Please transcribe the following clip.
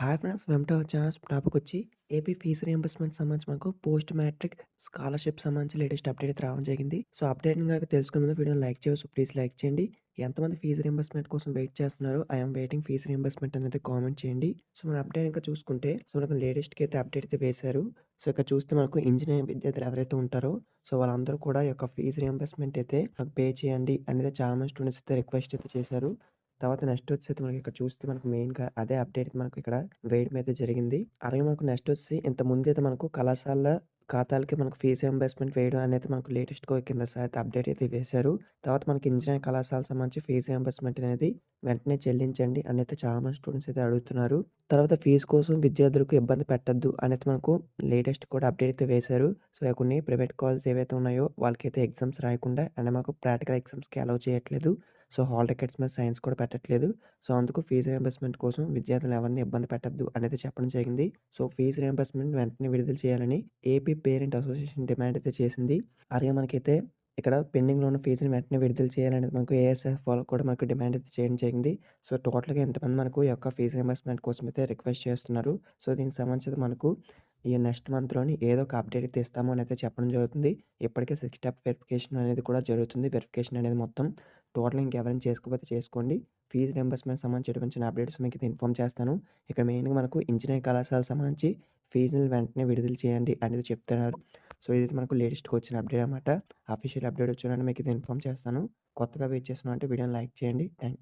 Hi friends! Welcome to our channel. Topic వచ్చి AP fees reimbursement సంబంధించి మనకు post matric scholarship సంబంధించి latest update అయితే రావడం జరిగింది. సో, అప్డేట్‌ని గనక తెలుసుకునే ముందు వీడియోని లైక్ చేయవచ్చు. ప్లీజ్ లైక్ చేయండి. ఎంతమంది ఫీస్ రీయింబర్స్‌మెంట్ కోసం వెయిట్ చేస్తున్నారో I am waiting fees reimbursement అనేది కామెంట్ చేయండి. సో, మన అప్డేట్ ఇంకా చూసుకుంటే మనకు లేటెస్ట్‌గా అయితే అప్డేట్ అయితే వేశారు. సో, ఇక్కడ చూస్తే మనకు ఇంజినీరింగ్ విద్యార్థులు ఎవరైతే ఉంటారో సో, వాళ్ళందరూ కూడా ఈ యొక్క ఫీస్ రీయింబర్స్‌మెంట్ అయితే మాకు పే చేయండి అనేది చాలా మంది స్టూడెంట్స్ అయితే రిక్వెస్ట్ అయితే చేశారు. తర్వాత నెక్స్ట్ వచ్చేసి మనకి ఇక్కడ చూస్తే మనకు మెయిన్‌గా అదే అప్డేట్ మనకు ఇక్కడ వేయడం అయితే జరిగింది. అలాగే మనకు నెక్స్ట్ వచ్చేసి ఇంతకుముందైతే మనకు కళాశాల ఖాతాలకి మనకు ఫీజ్ రీయింబర్స్‌మెంట్ వేయడం అనేది మనకు లేటెస్ట్‌గా కింద అయితే అప్డేట్ అయితే వేశారు. తర్వాత మనకి ఇంజినీరింగ్ కళాశాలకు సంబంధించి ఫీజ్ రీయింబర్స్‌మెంట్ అనేది వెంటనే చెల్లించండి అనైతే చాలా మంది స్టూడెంట్స్ అయితే అడుగుతున్నారు. తర్వాత ఫీజు కోసం విద్యార్థులకు ఇబ్బంది పెట్టొద్దు అనేది మనకు లేటెస్ట్ కూడా అప్డేట్ అయితే వేశారు. సో, కొన్ని ప్రైవేట్ కాలేజెస్ ఏవైతే ఉన్నాయో వాళ్ళకైతే ఎగ్జామ్స్ రాయకుండా అండ్ మాకు ప్రాక్టికల్ ఎగ్జామ్స్‌కి అలౌ చేయట్లేదు. సో, హాల్ టికెట్స్ మీద సైన్స్ కూడా పెట్టట్లేదు. సో, అందుకు ఫీజ్ రీయింబర్స్‌మెంట్ కోసం విద్యార్థులను ఎవరిని ఇబ్బంది పెట్టొద్దు అనేది చెప్పడం జరిగింది. సో, ఫీజ్ రీయింబర్స్‌మెంట్ వెంటనే విడుదల చేయాలని ఏపీ పేరెంట్ అసోసియేషన్ డిమాండ్ అయితే చేసింది. అలాగే మనకైతే ఇక్కడ పెండింగ్‌లో ఉన్న ఫీజుని వెంటనే విడుదల చేయాలనేది మనకు ఏఎస్ఎఫ్ వాళ్ళు కూడా మనకు డిమాండ్ అయితే చేయడం జరిగింది. సో, టోటల్‌గా ఇంతమంది మనకు ఈ యొక్క ఫీజ్ రీయింబర్స్‌మెంట్ కోసం అయితే రిక్వెస్ట్ చేస్తున్నారు. సో, దీనికి సంబంధించి మనకు ఈ నెక్స్ట్ మంత్‌లోని ఏదో ఒక అప్డేట్ అయితే ఇస్తాము అని అయితే చెప్పడం జరుగుతుంది. ఇప్పటికే 6 స్టెప్ వెరిఫికేషన్ అనేది కూడా జరుగుతుంది. వెరిఫికేషన్ అనేది మొత్తం టోటల్ ఇంకెవరైనా చేసుకోకపోతే చేసుకోండి. ఫీజ్ రీయింబర్స్‌మెంట్ సంబంధించి ఎటువంటి చిన్న అప్డేట్స్ మీకైతే ఇన్ఫార్మ్ చేస్తాను. ఇక్కడ మెయిన్‌గా మనకు ఇంజినీరింగ్ కళాశాలకు సంబంధించి ఫీజులు వెంటనే విడుదల చేయండి అనేది చెప్తున్నారు. సో, ఇది మనకు లేటెస్ట్‌గా వచ్చిన అప్డేట్ అనమాట. అఫీషియల్ అప్డేట్ వచ్చిన వెంటనే మీకైతే ఇన్ఫార్మ్ చేస్తాను. కొత్తగా వెయిట్ చేస్తున్నారంటే వీడియోని లైక్ చేయండి. Thank you.